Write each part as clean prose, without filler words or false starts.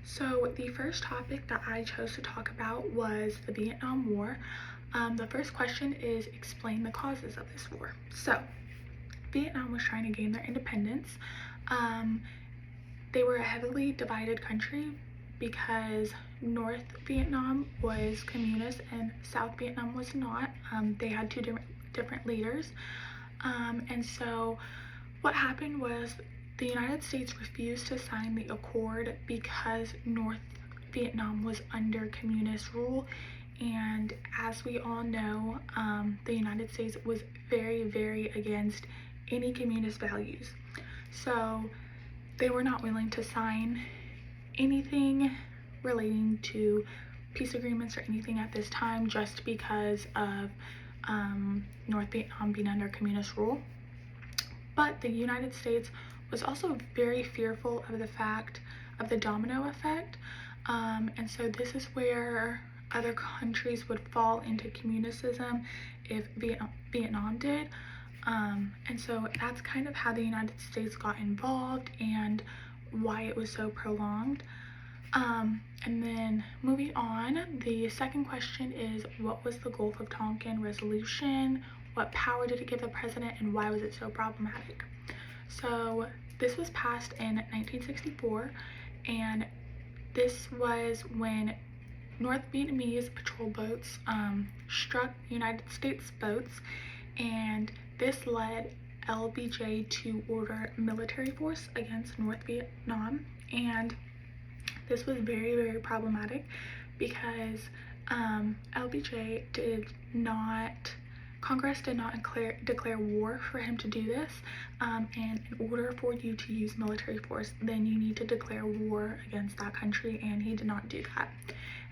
So the first topic that I chose to talk about was the Vietnam War. The first question is explain the causes of this war. So Vietnam was trying to gain their independence. Um, they were a heavily divided country because North Vietnam was communist and South Vietnam was not. They had two different leaders. And so what happened was the United States refused to sign the accord because North Vietnam was under communist rule, and as we all know, the United States was very against any communist values. So they were not willing to sign anything relating to peace agreements or anything at this time just because of North Vietnam being under communist rule. But the United States was also very fearful of the fact of the domino effect. And so this is where other countries would fall into communicism if Vietnam did. And so that's kind of how the United States got involved and why it was so prolonged. And then moving on, the second question is, what was the Gulf of Tonkin resolution? What power did it give the president, and why was it so problematic? So this was passed in 1964, and this was when North Vietnamese patrol boats struck United States boats, and this led LBJ to order military force against North Vietnam. And this was very problematic because LBJ Congress did not declare war for him to do this, and in order for you to use military force, then you need to declare war against that country, and he did not do that.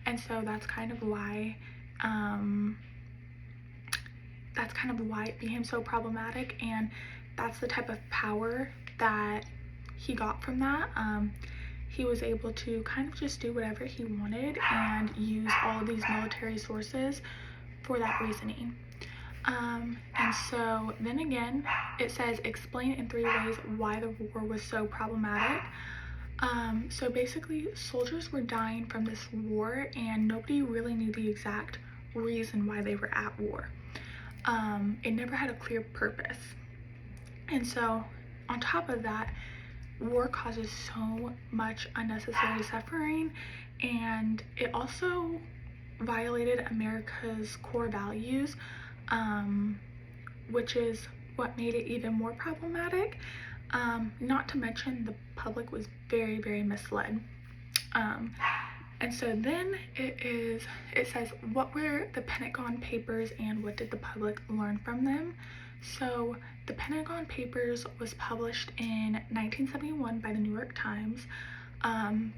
And so that's kind of why it became so problematic, and that's the type of power that he got from that. He was able to kind of just do whatever he wanted and use all of these military sources for that reasoning. And so then again, it says explain in 3 ways why the war was so problematic. So basically, soldiers were dying from this war and nobody really knew the exact reason why they were at war. It never had a clear purpose. And so on top of that, war causes so much unnecessary suffering, and it also violated America's core values, which is what made it even more problematic. Not to mention the public was very misled. And so then it says, what were the Pentagon Papers and what did the public learn from them? So the Pentagon Papers was published in 1971 by the New York Times.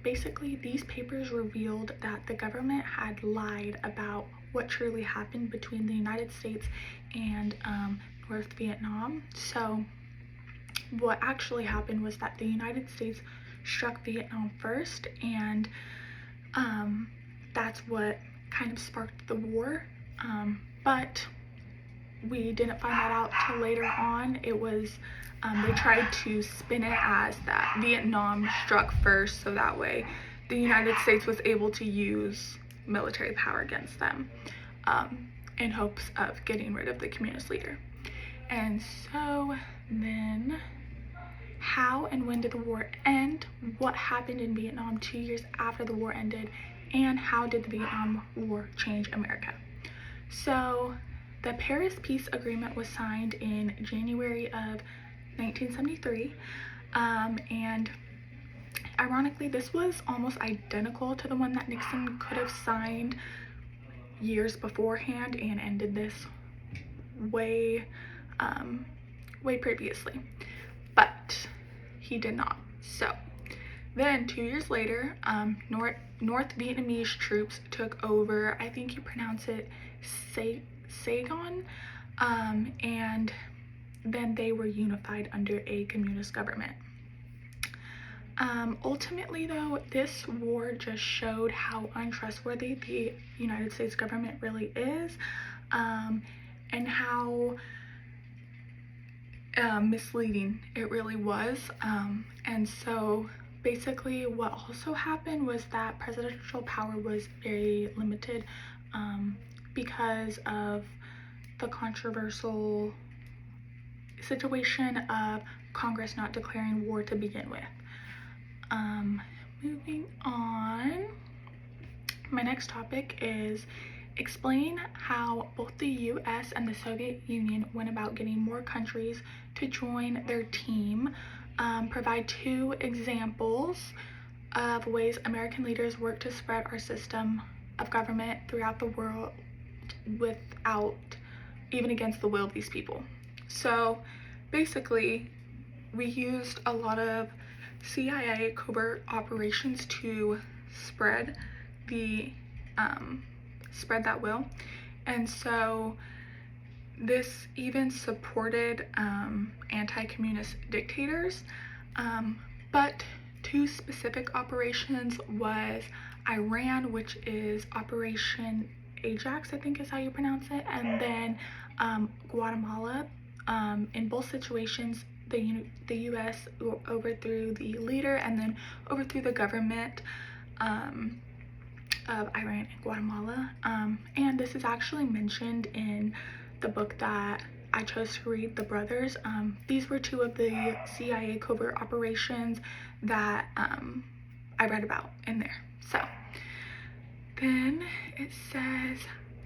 Basically, these papers revealed that the government had lied about what truly happened between the United States and North Vietnam. So what actually happened was that the United States struck Vietnam first, and that's what kind of sparked the war. But we didn't find that out till later on. It was, they tried to spin it as that Vietnam struck first, so that way the United States was able to use military power against them in hopes of getting rid of the communist leader. And so then, how and when did the war end? What happened in Vietnam 2 years after the war ended? And how did the Vietnam War change America? So the Paris Peace Agreement was signed in January of 1973, and ironically, this was almost identical to the one that Nixon could have signed years beforehand and ended this way previously, but he did not. So then 2 years later, North Vietnamese troops took over, I think you pronounce it Saigon, and then they were unified under a communist government. Ultimately though, this war just showed how untrustworthy the United States government really is, and how misleading it really was. And so basically what also happened was that presidential power was very limited because of the controversial situation of Congress not declaring war to begin with. Moving on, my next topic is explain how both the US and the Soviet Union went about getting more countries to join their team. Provide 2 examples of ways American leaders worked to spread our system of government throughout the world without, even against the will of these people. So basically, we used a lot of CIA covert operations to spread that will, and so this even supported anti-communist dictators, but 2 specific operations was Iran, which is Operation Ajax, I think is how you pronounce it, and then Guatemala. In both situations, the U.S. overthrew the leader and then overthrew the government of Iran and Guatemala. And this is actually mentioned in the book that I chose to read, The Brothers. These were 2 of the CIA covert operations that I read about in there. So then it says,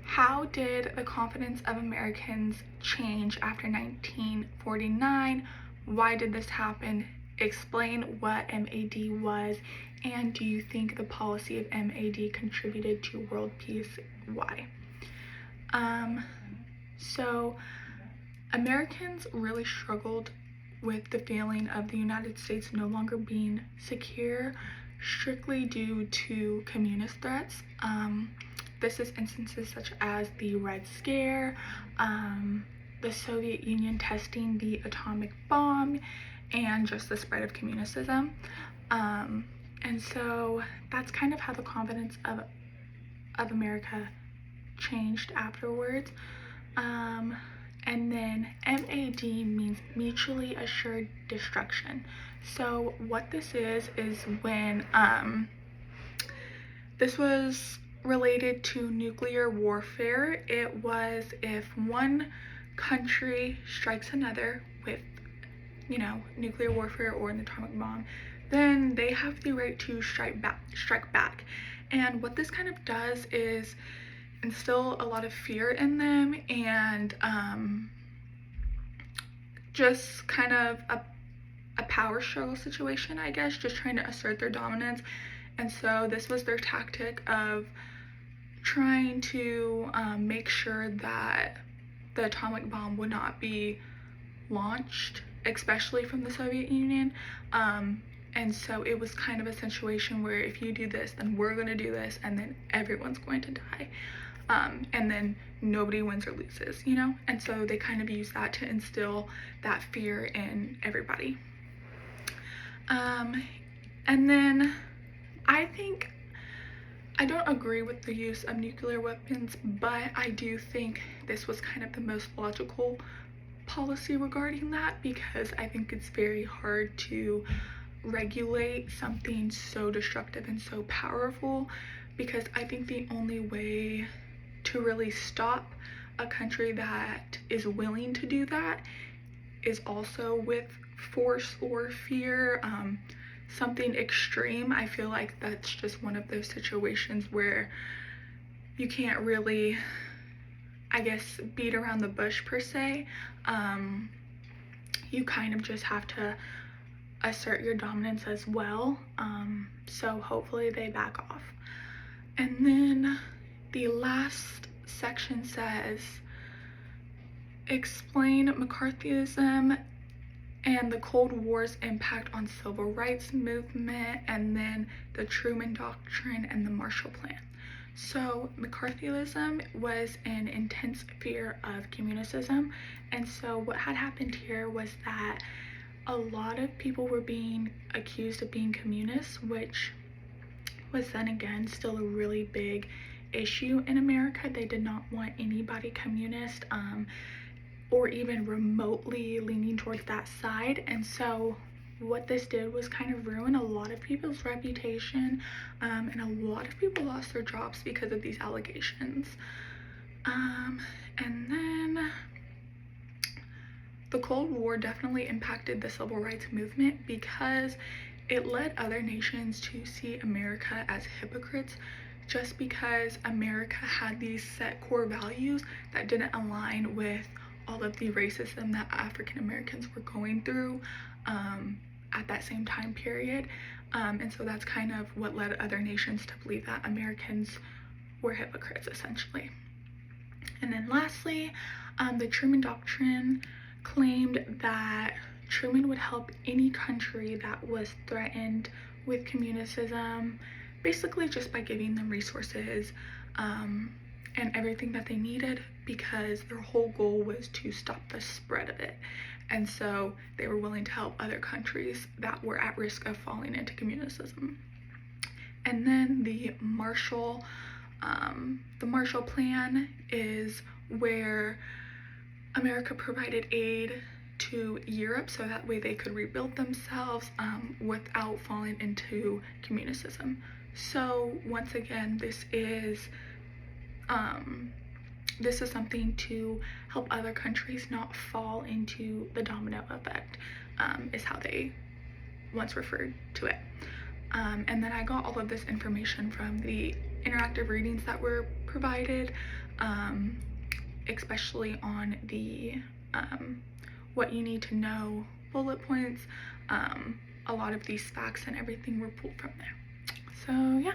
how did the confidence of Americans change after 1949? Why did this happen? Explain what MAD was, and do you think the policy of MAD contributed to world peace? Why? So Americans really struggled with the feeling of the United States no longer being secure, strictly due to communist threats. This is instances such as the Red Scare, the Soviet Union testing the atomic bomb, and just the spread of communicism. And so that's kind of how the confidence of America changed afterwards. And then MAD means mutually assured destruction. So what this is when this was related to nuclear warfare. It was if one country strikes another with, nuclear warfare or an atomic bomb, then they have the right to strike back. And what this kind of does is instill a lot of fear in them, and just kind of a power struggle situation, I guess, just trying to assert their dominance. And so this was their tactic of trying to make sure that the atomic bomb would not be launched, especially from the Soviet Union. And so it was kind of a situation where if you do this, then we're going to do this, and then everyone's going to die. And then nobody wins or loses, And so they kind of use that to instill that fear in everybody. And then I don't agree with the use of nuclear weapons, but I do think this was kind of the most logical policy regarding that, because I think it's very hard to regulate something so destructive and so powerful, because I think the only way to really stop a country that is willing to do that is also with force or fear, something extreme. I feel like that's just one of those situations where you can't really, I guess, beat around the bush per se. You kind of just have to assert your dominance as well. So hopefully they back off. And then the last section says, explain McCarthyism and the Cold War's impact on civil rights movement, and then the Truman Doctrine and the Marshall Plan. So McCarthyism was an intense fear of communicism, and so what had happened here was that a lot of people were being accused of being communists, which was then again still a really big issue in America. They did not want anybody communist, or even remotely leaning towards that side. And so what this did was kind of ruin a lot of people's reputation, and a lot of people lost their jobs because of these allegations. And then the Cold War definitely impacted the civil rights movement because it led other nations to see America as hypocrites, just because America had these set core values that didn't align with all of the racism that African Americans were going through at that same time period. And so that's kind of what led other nations to believe that Americans were hypocrites, essentially. And then lastly, the Truman Doctrine claimed that Truman would help any country that was threatened with communicism, basically just by giving them resources and everything that they needed, because their whole goal was to stop the spread of it. And so they were willing to help other countries that were at risk of falling into communicism. And then the Marshall Plan is where America provided aid to Europe so that way they could rebuild themselves without falling into communicism. So once again, this is something to help other countries not fall into the domino effect, is how they once referred to it. And then I got all of this information from the interactive readings that were provided, especially on the what you need to know bullet points. A lot of these facts and everything were pulled from there. So yeah.